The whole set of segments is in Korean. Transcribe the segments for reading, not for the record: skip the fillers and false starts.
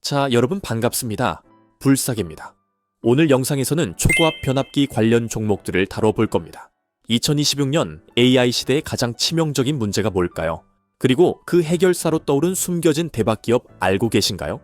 자, 여러분 반갑습니다. 불사계입니다. 오늘 영상에서는 초고압 변압기 관련 종목들을 다뤄볼 겁니다. 2026년 AI 시대의 가장 치명적인 문제가 뭘까요? 그리고 그 해결사로 떠오른 숨겨진 대박 기업 알고 계신가요?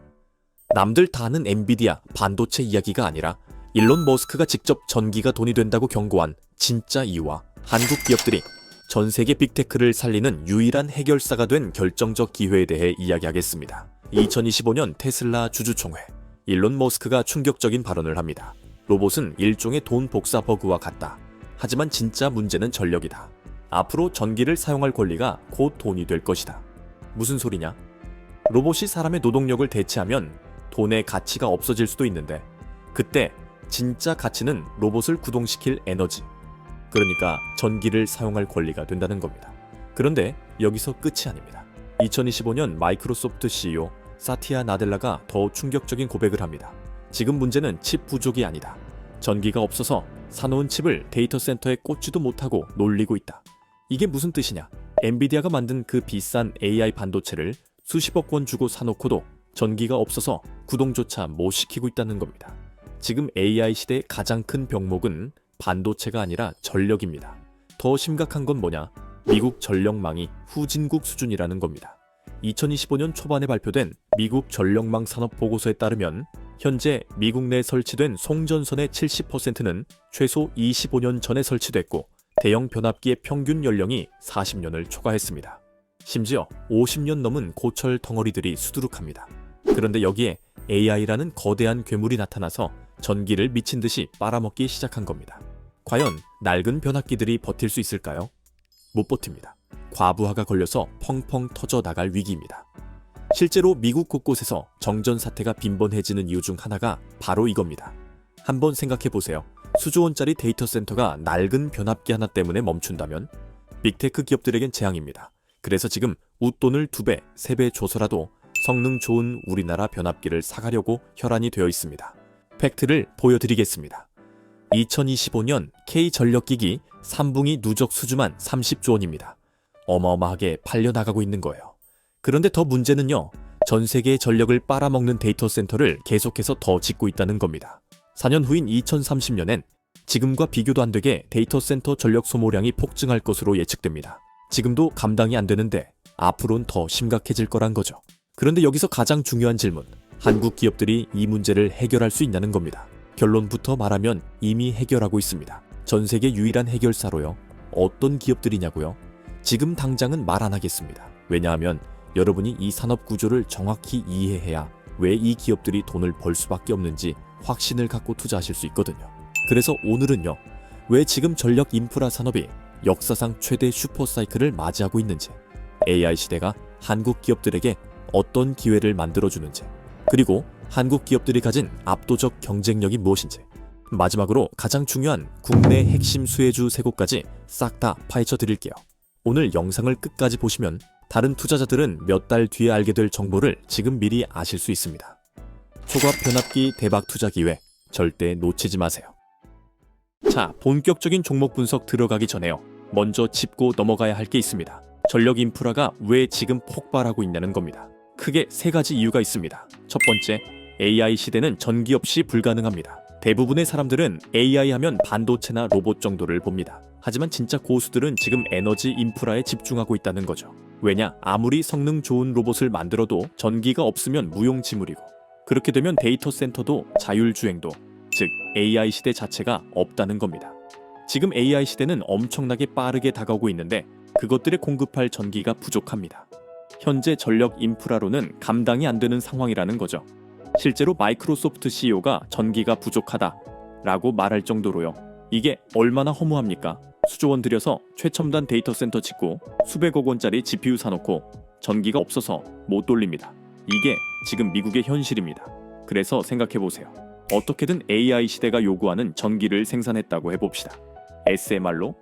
남들 다 아는 엔비디아 반도체 이야기가 아니라 일론 머스크가 직접 전기가 돈이 된다고 경고한 진짜 이유와 한국 기업들이 전 세계 빅테크를 살리는 유일한 해결사가 된 결정적 기회에 대해 이야기하겠습니다. 2025년 테슬라 주주총회, 일론 머스크가 충격적인 발언을 합니다. 로봇은 일종의 돈 복사 버그와 같다. 하지만 진짜 문제는 전력이다. 앞으로 전기를 사용할 권리가 곧 돈이 될 것이다. 무슨 소리냐? 로봇이 사람의 노동력을 대체하면 돈의 가치가 없어질 수도 있는데 그때 진짜 가치는 로봇을 구동시킬 에너지, 그러니까 전기를 사용할 권리가 된다는 겁니다. 그런데 여기서 끝이 아닙니다. 2025년 마이크로소프트 CEO 사티아 나델라가 더 충격적인 고백을 합니다. 지금 문제는 칩 부족이 아니다. 전기가 없어서 사놓은 칩을 데이터 센터에 꽂지도 못하고 놀리고 있다. 이게 무슨 뜻이냐? 엔비디아가 만든 그 비싼 AI 반도체를 수십억 원 주고 사놓고도 전기가 없어서 구동조차 못 시키고 있다는 겁니다. 지금 AI 시대의 가장 큰 병목은 반도체가 아니라 전력입니다. 더 심각한 건 뭐냐? 미국 전력망이 후진국 수준이라는 겁니다. 2025년 초반에 발표된 미국 전력망 산업 보고서에 따르면 현재 미국 내 설치된 송전선의 70%는 최소 25년 전에 설치됐고 대형 변압기의 평균 연령이 40년을 초과했습니다. 심지어 50년 넘은 고철 덩어리들이 수두룩합니다. 그런데 여기에 AI라는 거대한 괴물이 나타나서 전기를 미친 듯이 빨아먹기 시작한 겁니다. 과연 낡은 변압기들이 버틸 수 있을까요? 못 버팁니다. 과부하가 걸려서 펑펑 터져 나갈 위기입니다. 실제로 미국 곳곳에서 정전 사태가 빈번해지는 이유 중 하나가 바로 이겁니다. 한번 생각해 보세요. 수조 원짜리 데이터 센터가 낡은 변압기 하나 때문에 멈춘다면 빅테크 기업들에겐 재앙입니다. 그래서 지금 웃돈을 2배, 3배 줘서라도 성능 좋은 우리나라 변압기를 사가려고 혈안이 되어 있습니다. 팩트를 보여드리겠습니다. 2025년 K전력기기 3분기 누적 수주만 30조 원입니다. 어마어마하게 팔려나가고 있는 거예요. 그런데 더 문제는요, 전 세계의 전력을 빨아먹는 데이터 센터를 계속해서 더 짓고 있다는 겁니다. 4년 후인 2030년엔 지금과 비교도 안 되게 데이터 센터 전력 소모량이 폭증할 것으로 예측됩니다. 지금도 감당이 안 되는데 앞으로는 더 심각해질 거란 거죠. 그런데 여기서 가장 중요한 질문, 한국 기업들이 이 문제를 해결할 수 있냐는 겁니다. 결론부터 말하면 이미 해결하고 있습니다. 전 세계 유일한 해결사로요. 어떤 기업들이냐고요? 지금 당장은 말 안 하겠습니다. 왜냐하면 여러분이 이 산업 구조를 정확히 이해해야 왜 이 기업들이 돈을 벌 수밖에 없는지 확신을 갖고 투자하실 수 있거든요. 그래서 오늘은요, 왜 지금 전력 인프라 산업이 역사상 최대 슈퍼사이클을 맞이하고 있는지, AI 시대가 한국 기업들에게 어떤 기회를 만들어주는지, 그리고 한국 기업들이 가진 압도적 경쟁력이 무엇인지, 마지막으로 가장 중요한 국내 핵심 수혜주 세 곳까지 싹 다 파헤쳐 드릴게요. 오늘 영상을 끝까지 보시면 다른 투자자들은 몇 달 뒤에 알게 될 정보를 지금 미리 아실 수 있습니다. 초고압 변압기 대박 투자 기회 절대 놓치지 마세요. 자, 본격적인 종목 분석 들어가기 전에요. 먼저 짚고 넘어가야 할 게 있습니다. 전력 인프라가 왜 지금 폭발하고 있냐는 겁니다. 크게 세 가지 이유가 있습니다. 첫 번째, AI 시대는 전기 없이 불가능합니다. 대부분의 사람들은 AI 하면 반도체나 로봇 정도를 봅니다. 하지만 진짜 고수들은 지금 에너지 인프라에 집중하고 있다는 거죠. 왜냐? 아무리 성능 좋은 로봇을 만들어도 전기가 없으면 무용지물이고, 그렇게 되면 데이터 센터도 자율주행도, 즉 AI 시대 자체가 없다는 겁니다. 지금 AI 시대는 엄청나게 빠르게 다가오고 있는데 그것들에 공급할 전기가 부족합니다. 현재 전력 인프라로는 감당이 안 되는 상황이라는 거죠. 실제로 마이크로소프트 CEO가 전기가 부족하다라고 말할 정도로요. 이게 얼마나 허무합니까? 수조 원 들여서 최첨단 데이터 센터 짓고 수백억 원짜리 GPU 사놓고 전기가 없어서 못 돌립니다. 이게 지금 미국의 현실입니다. 그래서 생각해보세요. 어떻게든 AI 시대가 요구하는 전기를 생산했다고 해봅시다. SMR로,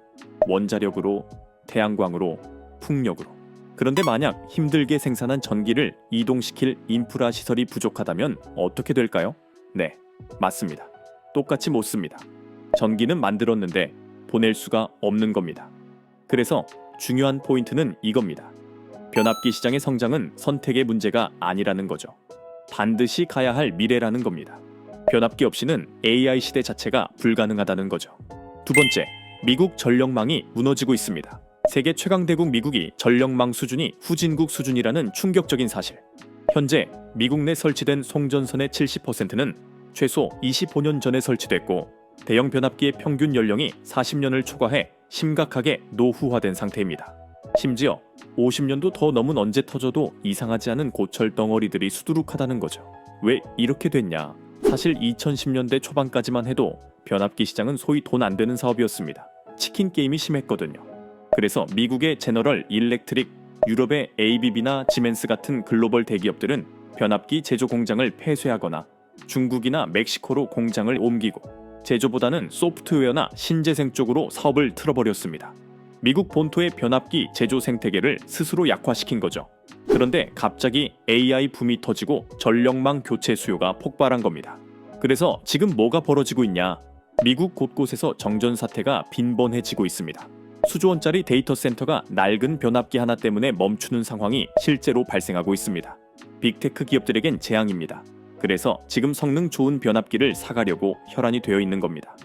원자력으로, 태양광으로, 풍력으로. 그런데 만약 힘들게 생산한 전기를 이동시킬 인프라 시설이 부족하다면 어떻게 될까요? 네, 맞습니다. 똑같이 못 씁니다. 전기는 만들었는데 보낼 수가 없는 겁니다. 그래서 중요한 포인트는 이겁니다. 변압기 시장의 성장은 선택의 문제가 아니라는 거죠. 반드시 가야 할 미래라는 겁니다. 변압기 없이는 AI 시대 자체가 불가능하다는 거죠. 두 번째, 미국 전력망이 무너지고 있습니다. 세계 최강대국 미국이 전력망 수준이 후진국 수준이라는 충격적인 사실. 현재 미국 내 설치된 송전선의 70%는 최소 25년 전에 설치됐고 대형 변압기의 평균 연령이 40년을 초과해 심각하게 노후화된 상태입니다. 심지어 50년도 더 넘은 언제 터져도 이상하지 않은 고철 덩어리들이 수두룩하다는 거죠. 왜 이렇게 됐냐? 사실 2010년대 초반까지만 해도 변압기 시장은 소위 돈 안 되는 사업이었습니다. 치킨 게임이 심했거든요. 그래서 미국의 제너럴 일렉트릭, 유럽의 ABB나 지멘스 같은 글로벌 대기업들은 변압기 제조 공장을 폐쇄하거나 중국이나 멕시코로 공장을 옮기고 제조보다는 소프트웨어나 신재생 쪽으로 사업을 틀어버렸습니다. 미국 본토의 변압기 제조 생태계를 스스로 약화시킨 거죠. 그런데 갑자기 AI 붐이 터지고 전력망 교체 수요가 폭발한 겁니다. 그래서 지금 뭐가 벌어지고 있냐? 미국 곳곳에서 정전 사태가 빈번해지고 있습니다. 수조 원짜리 데이터 센터가 낡은 변압기 하나 때문에 멈추는 상황이 실제로 발생하고 있습니다. 빅테크 기업들에겐 재앙입니다. 그래서 지금 성능 좋은 변압기를 사가려고 혈안이 되어 있는 겁니다.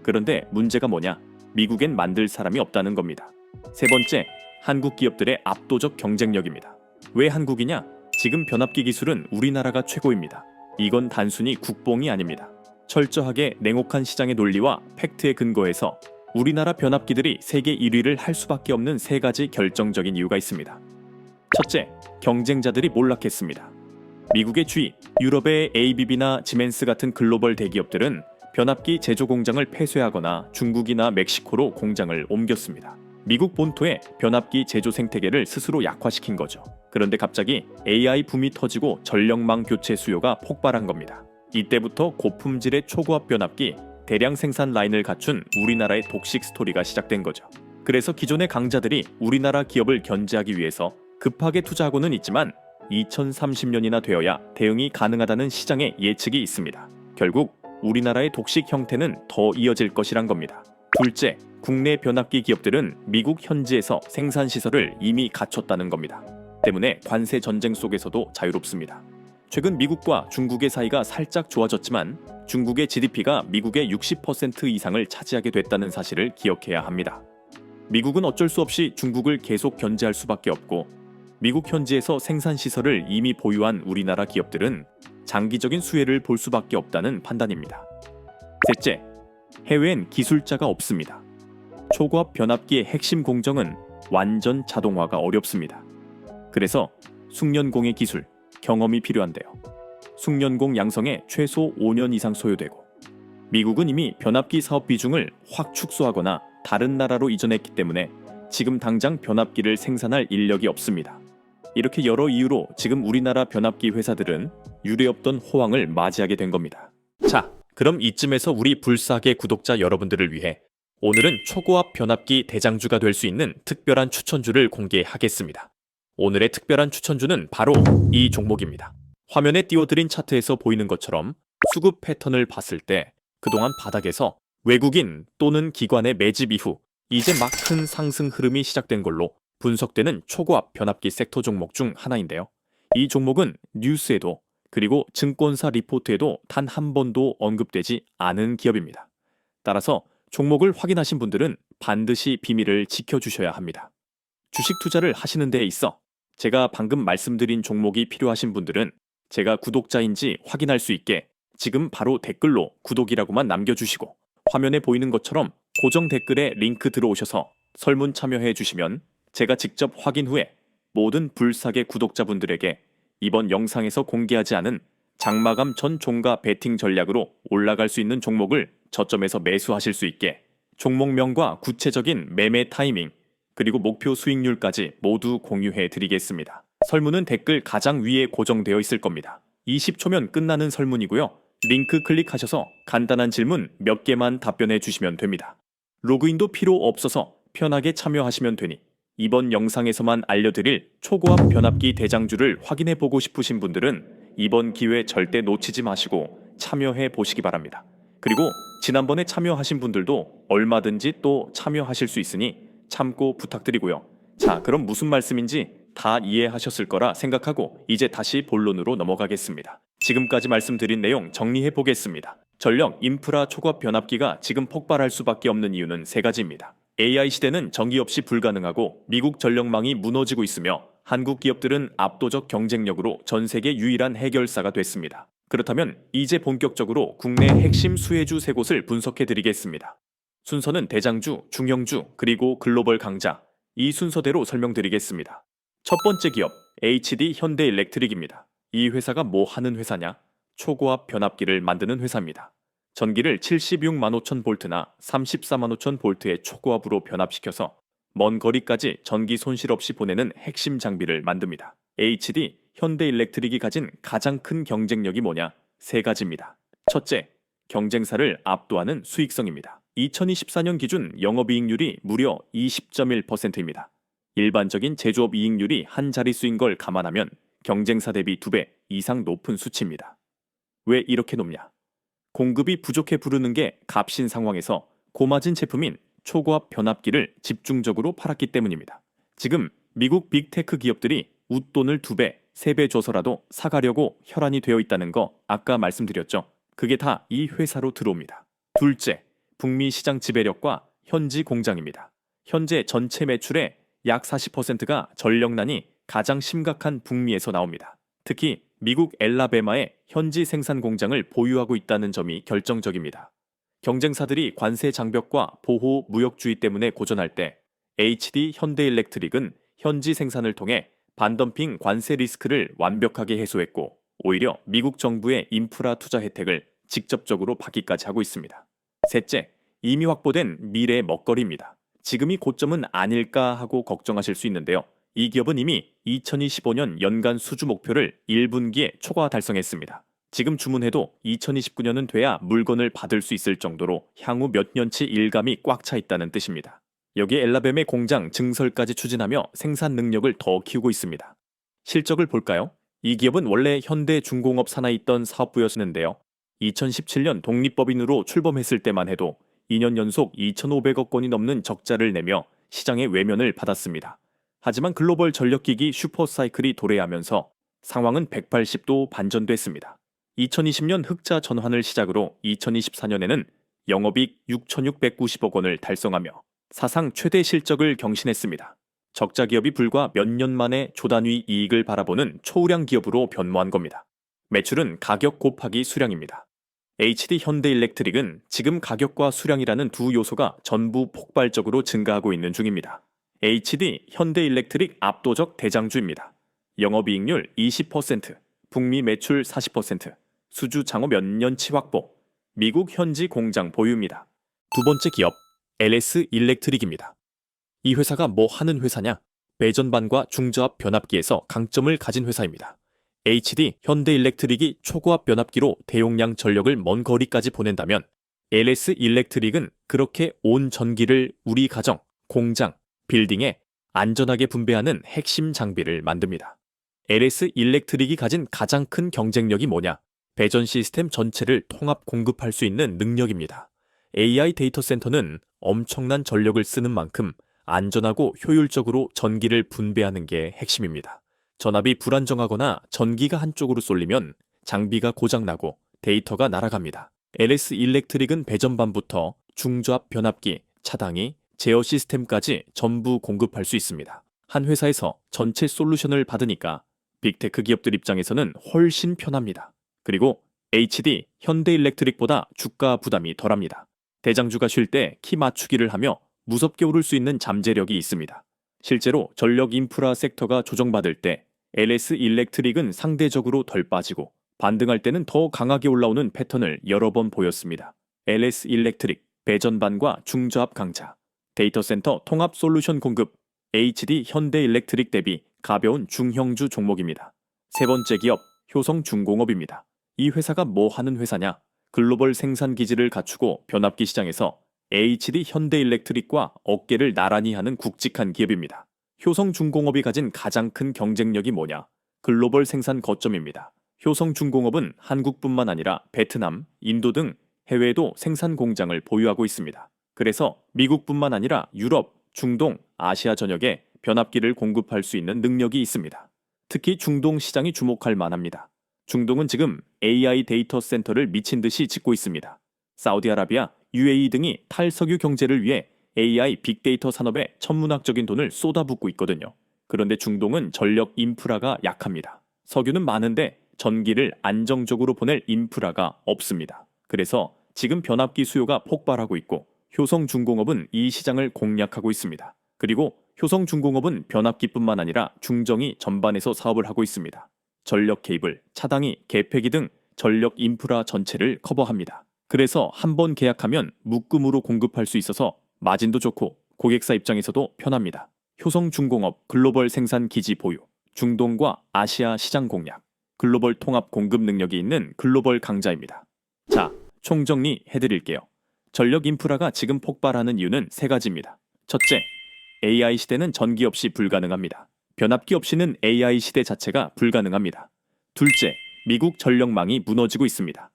그런데 문제가 뭐냐? 미국엔 만들 사람이 없다는 겁니다. 세 번째, 한국 기업들의 압도적 경쟁력입니다. 왜 한국이냐? 지금 변압기 기술은 우리나라가 최고입니다. 이건 단순히 국뽕이 아닙니다. 철저하게 냉혹한 시장의 논리와 팩트에 근거해서 우리나라 변압기들이 세계 1위를 할 수밖에 없는 세 가지 결정적인 이유가 있습니다. 첫째, 경쟁자들이 몰락했습니다. 미국의 G, 유럽의 ABB나 지멘스 같은 글로벌 대기업들은 변압기 제조 공장을 폐쇄하거나 중국이나 멕시코로 공장을 옮겼습니다. 미국 본토의 변압기 제조 생태계를 스스로 약화시킨 거죠. 그런데 갑자기 AI 붐이 터지고 전력망 교체 수요가 폭발한 겁니다. 이때부터 고품질의 초고압 변압기, 대량 생산 라인을 갖춘 우리나라의 독식 스토리가 시작된 거죠. 그래서 기존의 강자들이 우리나라 기업을 견제하기 위해서 급하게 투자하고는 있지만 2030년이나 되어야 대응이 가능하다는 시장의 예측이 있습니다. 결국 우리나라의 독식 형태는 더 이어질 것이란 겁니다. 둘째, 국내 변압기 기업들은 미국 현지에서 생산 시설을 이미 갖췄다는 겁니다. 때문에 관세 전쟁 속에서도 자유롭습니다. 최근 미국과 중국의 사이가 살짝 좋아졌지만 중국의 GDP가 미국의 60% 이상을 차지하게 됐다는 사실을 기억해야 합니다. 미국은 어쩔 수 없이 중국을 계속 견제할 수밖에 없고 미국 현지에서 생산 시설을 이미 보유한 우리나라 기업들은 장기적인 수혜를 볼 수밖에 없다는 판단입니다. 셋째, 해외엔 기술자가 없습니다. 초고압 변압기의 핵심 공정은 완전 자동화가 어렵습니다. 그래서 숙련공의 기술, 경험이 필요한데요. 숙련공 양성에 최소 5년 이상 소요되고 미국은 이미 변압기 사업 비중을 확 축소하거나 다른 나라로 이전했기 때문에 지금 당장 변압기를 생산할 인력이 없습니다. 이렇게 여러 이유로 지금 우리나라 변압기 회사들은 유례없던 호황을 맞이하게 된 겁니다. 자, 그럼 이쯤에서 우리 불사계 구독자 여러분들을 위해 오늘은 초고압 변압기 대장주가 될 수 있는 특별한 추천주를 공개하겠습니다. 오늘의 특별한 추천주는 바로 이 종목입니다. 화면에 띄워드린 차트에서 보이는 것처럼 수급 패턴을 봤을 때 그동안 바닥에서 외국인 또는 기관의 매집 이후 이제 막 큰 상승 흐름이 시작된 걸로 분석되는 초고압 변압기 섹터 종목 중 하나인데요. 이 종목은 뉴스에도 그리고 증권사 리포트에도 단 한 번도 언급되지 않은 기업입니다. 따라서 종목을 확인하신 분들은 반드시 비밀을 지켜주셔야 합니다. 주식 투자를 하시는 데에 있어 제가 방금 말씀드린 종목이 필요하신 분들은 제가 구독자인지 확인할 수 있게 지금 바로 댓글로 구독이라고만 남겨주시고 화면에 보이는 것처럼 고정 댓글에 링크 들어오셔서 설문 참여해 주시면 제가 직접 확인 후에 모든 불사계 구독자분들에게 이번 영상에서 공개하지 않은 장마감 전 종가 베팅 전략으로 올라갈 수 있는 종목을 저점에서 매수하실 수 있게 종목명과 구체적인 매매 타이밍 그리고 목표 수익률까지 모두 공유해 드리겠습니다. 설문은 댓글 가장 위에 고정되어 있을 겁니다. 20초면 끝나는 설문이고요. 링크 클릭하셔서 간단한 질문 몇 개만 답변해 주시면 됩니다. 로그인도 필요 없어서 편하게 참여하시면 되니 이번 영상에서만 알려드릴 초고압 변압기 대장주를 확인해 보고 싶으신 분들은 이번 기회 절대 놓치지 마시고 참여해 보시기 바랍니다. 그리고 지난번에 참여하신 분들도 얼마든지 또 참여하실 수 있으니 참고 부탁드리고요. 자, 그럼 무슨 말씀인지 다 이해하셨을 거라 생각하고 이제 다시 본론으로 넘어가겠습니다. 지금까지 말씀드린 내용 정리해 보겠습니다. 전력, 인프라, 초과압 변압기가 지금 폭발할 수밖에 없는 이유는 세 가지입니다. AI 시대는 전기 없이 불가능하고 미국 전력망이 무너지고 있으며 한국 기업들은 압도적 경쟁력으로 전 세계 유일한 해결사가 됐습니다. 그렇다면 이제 본격적으로 국내 핵심 수혜주 세 곳을 분석해 드리겠습니다. 순서는 대장주, 중형주, 그리고 글로벌 강자. 이 순서대로 설명드리겠습니다. 첫 번째 기업, HD 현대일렉트릭입니다. 이 회사가 뭐 하는 회사냐? 초고압 변압기를 만드는 회사입니다. 전기를 76만 5천 볼트나 34만 5천 볼트의 초고압으로 변압시켜서 먼 거리까지 전기 손실 없이 보내는 핵심 장비를 만듭니다. HD 현대일렉트릭이 가진 가장 큰 경쟁력이 뭐냐? 세 가지입니다. 첫째, 경쟁사를 압도하는 수익성입니다. 2024년 기준 영업이익률이 무려 20.1%입니다. 일반적인 제조업 이익률이 한 자릿수인 걸 감안하면 경쟁사 대비 2배 이상 높은 수치입니다. 왜 이렇게 높냐? 공급이 부족해 부르는 게 값인 상황에서 고마진 제품인 초고압 변압기를 집중적으로 팔았기 때문입니다. 지금 미국 빅테크 기업들이 웃돈을 2배, 3배 줘서라도 사가려고 혈안이 되어 있다는 거 아까 말씀드렸죠. 그게 다 이 회사로 들어옵니다. 둘째, 북미 시장 지배력과 현지 공장입니다. 현재 전체 매출의 약 40%가 전력난이 가장 심각한 북미에서 나옵니다. 특히 미국 엘라베마의 현지 생산 공장을 보유하고 있다는 점이 결정적입니다. 경쟁사들이 관세 장벽과 보호 무역주의 때문에 고전할 때 HD 현대일렉트릭은 현지 생산을 통해 반덤핑 관세 리스크를 완벽하게 해소했고 오히려 미국 정부의 인프라 투자 혜택을 직접적으로 받기까지 하고 있습니다. 셋째, 이미 확보된 미래의 먹거리입니다. 지금이 고점은 아닐까 하고 걱정하실 수 있는데요. 이 기업은 이미 2025년 연간 수주 목표를 1분기에 초과 달성했습니다. 지금 주문해도 2029년은 돼야 물건을 받을 수 있을 정도로 향후 몇 년치 일감이 꽉 차 있다는 뜻입니다. 여기에 엘라베메 공장 증설까지 추진하며 생산 능력을 더 키우고 있습니다. 실적을 볼까요? 이 기업은 원래 현대중공업 산하에 있던 사업부였는데요. 2017년 독립법인으로 출범했을 때만 해도 2년 연속 2,500억 원이 넘는 적자를 내며 시장의 외면을 받았습니다. 하지만 글로벌 전력기기 슈퍼사이클이 도래하면서 상황은 180도 반전됐습니다. 2020년 흑자 전환을 시작으로 2024년에는 영업이익 6,690억 원을 달성하며 사상 최대 실적을 경신했습니다. 적자 기업이 불과 몇 년 만에 조단위 이익을 바라보는 초우량 기업으로 변모한 겁니다. 매출은 가격 곱하기 수량입니다. HD 현대일렉트릭은 지금 가격과 수량이라는 두 요소가 전부 폭발적으로 증가하고 있는 중입니다. HD 현대일렉트릭 압도적 대장주입니다. 영업이익률 20%, 북미 매출 40%, 수주 창업 몇 년치 확보, 미국 현지 공장 보유입니다. 두 번째 기업, LS 일렉트릭입니다. 이 회사가 뭐 하는 회사냐? 배전반과 중저압 변압기에서 강점을 가진 회사입니다. HD 현대일렉트릭이 초고압 변압기로 대용량 전력을 먼 거리까지 보낸다면 LS 일렉트릭은 그렇게 온 전기를 우리 가정, 공장, 빌딩에 안전하게 분배하는 핵심 장비를 만듭니다. LS 일렉트릭이 가진 가장 큰 경쟁력이 뭐냐? 배전 시스템 전체를 통합 공급할 수 있는 능력입니다. AI 데이터 센터는 엄청난 전력을 쓰는 만큼 안전하고 효율적으로 전기를 분배하는 게 핵심입니다. 전압이 불안정하거나 전기가 한쪽으로 쏠리면 장비가 고장나고 데이터가 날아갑니다. LS 일렉트릭은 배전반부터 중저압 변압기, 차단기, 제어 시스템까지 전부 공급할 수 있습니다. 한 회사에서 전체 솔루션을 받으니까 빅테크 기업들 입장에서는 훨씬 편합니다. 그리고 HD 현대일렉트릭보다 주가 부담이 덜합니다. 대장주가 쉴 때 키 맞추기를 하며 무섭게 오를 수 있는 잠재력이 있습니다. 실제로 전력 인프라 섹터가 조정받을 때 LS 일렉트릭은 상대적으로 덜 빠지고 반등할 때는 더 강하게 올라오는 패턴을 여러 번 보였습니다. LS 일렉트릭, 배전반과 중저압 강자, 데이터 센터 통합 솔루션 공급, HD 현대일렉트릭 대비 가벼운 중형주 종목입니다. 세 번째 기업, 효성중공업입니다. 이 회사가 뭐 하는 회사냐? 글로벌 생산 기지를 갖추고 변압기 시장에서 HD 현대일렉트릭과 어깨를 나란히 하는 굵직한 기업입니다. 효성중공업이 가진 가장 큰 경쟁력이 뭐냐? 글로벌 생산 거점입니다. 효성중공업은 한국뿐만 아니라 베트남, 인도 등 해외에도 생산 공장을 보유하고 있습니다. 그래서 미국뿐만 아니라 유럽, 중동, 아시아 전역에 변압기를 공급할 수 있는 능력이 있습니다. 특히 중동 시장이 주목할 만합니다. 중동은 지금 AI 데이터 센터를 미친 듯이 짓고 있습니다. 사우디아라비아, UAE 등이 탈석유 경제를 위해 AI 빅데이터 산업에 천문학적인 돈을 쏟아붓고 있거든요. 그런데 중동은 전력 인프라가 약합니다. 석유는 많은데 전기를 안정적으로 보낼 인프라가 없습니다. 그래서 지금 변압기 수요가 폭발하고 있고 효성중공업은 이 시장을 공략하고 있습니다. 그리고 효성중공업은 변압기뿐만 아니라 중정이 전반에서 사업을 하고 있습니다. 전력 케이블, 차당이, 개폐기 등 전력 인프라 전체를 커버합니다. 그래서 한 번 계약하면 묶음으로 공급할 수 있어서 마진도 좋고 고객사 입장에서도 편합니다. 효성중공업 글로벌 생산 기지 보유, 중동과 아시아 시장 공략, 글로벌 통합 공급 능력이 있는 글로벌 강자입니다. 자, 총정리 해드릴게요. 전력 인프라가 지금 폭발하는 이유는 세 가지입니다. 첫째, AI 시대는 전기 없이 불가능합니다. 변압기 없이는 AI 시대 자체가 불가능합니다. 둘째, 미국 전력망이 무너지고 있습니다.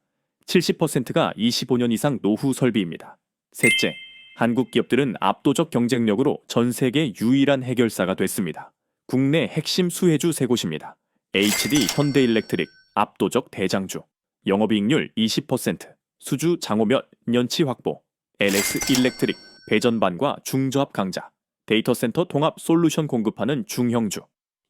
70%가 25년 이상 노후 설비입니다. 셋째, 한국 기업들은 압도적 경쟁력으로 전 세계 유일한 해결사가 됐습니다. 국내 핵심 수혜주 세 곳입니다. HD 현대일렉트릭 압도적 대장주, 영업이익률 20%, 수주 장호몇 년치 확보, NX 일렉트릭 배전반과 중저압 강자, 데이터 센터 통합 솔루션 공급하는 중형주,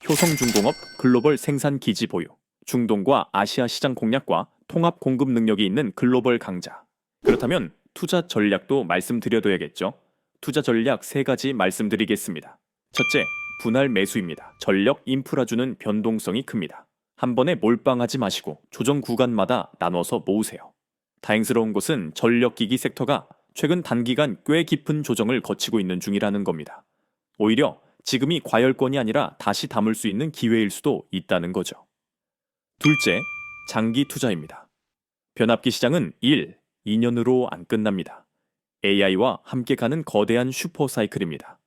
효성중공업 글로벌 생산 기지 보유, 중동과 아시아 시장 공략과 통합 공급 능력이 있는 글로벌 강자. 그렇다면 투자 전략도 말씀드려둬야겠죠. 투자 전략 세 가지 말씀드리겠습니다. 첫째, 분할 매수입니다. 전력 인프라주는 변동성이 큽니다. 한 번에 몰빵하지 마시고 조정 구간마다 나눠서 모으세요. 다행스러운 것은 전력기기 섹터가 최근 단기간 꽤 깊은 조정을 거치고 있는 중이라는 겁니다. 오히려 지금이 과열권이 아니라 다시 담을 수 있는 기회일 수도 있다는 거죠. 둘째, 장기 투자입니다. 변압기 시장은 1, 2년으로 안 끝납니다. AI와 함께 가는 거대한 슈퍼사이클입니다.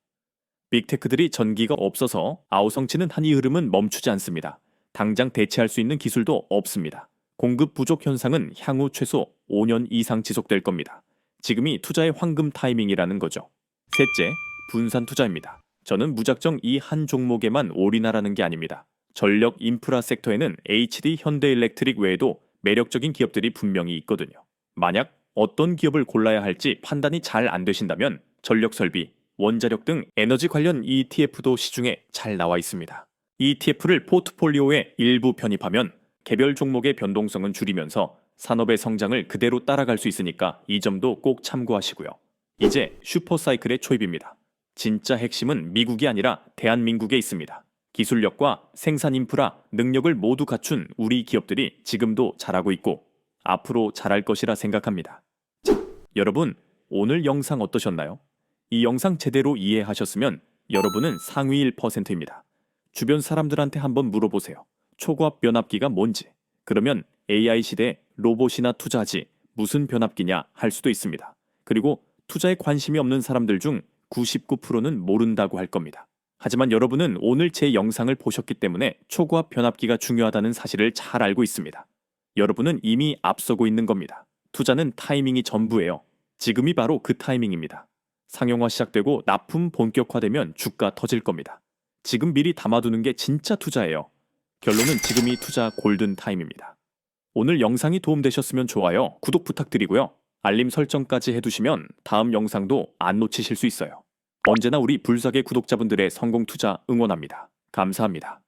빅테크들이 전기가 없어서 아우성치는 한 이 흐름은 멈추지 않습니다. 당장 대체할 수 있는 기술도 없습니다. 공급 부족 현상은 향후 최소 5년 이상 지속될 겁니다. 지금이 투자의 황금 타이밍이라는 거죠. 셋째, 분산 투자입니다. 저는 무작정 이 한 종목에만 올인하라는 게 아닙니다. 전력 인프라 섹터에는 HD 현대일렉트릭 외에도 매력적인 기업들이 분명히 있거든요. 만약 어떤 기업을 골라야 할지 판단이 잘 안 되신다면 전력 설비, 원자력 등 에너지 관련 ETF도 시중에 잘 나와 있습니다. ETF를 포트폴리오에 일부 편입하면 개별 종목의 변동성은 줄이면서 산업의 성장을 그대로 따라갈 수 있으니까 이 점도 꼭 참고하시고요. 이제 슈퍼사이클의 초입입니다. 진짜 핵심은 미국이 아니라 대한민국에 있습니다. 기술력과 생산 인프라, 능력을 모두 갖춘 우리 기업들이 지금도 잘하고 있고 앞으로 잘할 것이라 생각합니다. 자, 여러분, 오늘 영상 어떠셨나요? 이 영상 제대로 이해하셨으면 여러분은 상위 1%입니다. 주변 사람들한테 한번 물어보세요. 초고압 변압기가 뭔지. 그러면 AI 시대에 로봇이나 투자하지 무슨 변압기냐 할 수도 있습니다. 그리고 투자에 관심이 없는 사람들 중 99%는 모른다고 할 겁니다. 하지만 여러분은 오늘 제 영상을 보셨기 때문에 초고압 변압기가 중요하다는 사실을 잘 알고 있습니다. 여러분은 이미 앞서고 있는 겁니다. 투자는 타이밍이 전부예요. 지금이 바로 그 타이밍입니다. 상용화 시작되고 납품 본격화되면 주가 터질 겁니다. 지금 미리 담아두는 게 진짜 투자예요. 결론은 지금이 투자 골든 타임입니다. 오늘 영상이 도움되셨으면 좋아요, 구독 부탁드리고요. 알림 설정까지 해두시면 다음 영상도 안 놓치실 수 있어요. 언제나 우리 불사계 구독자분들의 성공 투자 응원합니다. 감사합니다.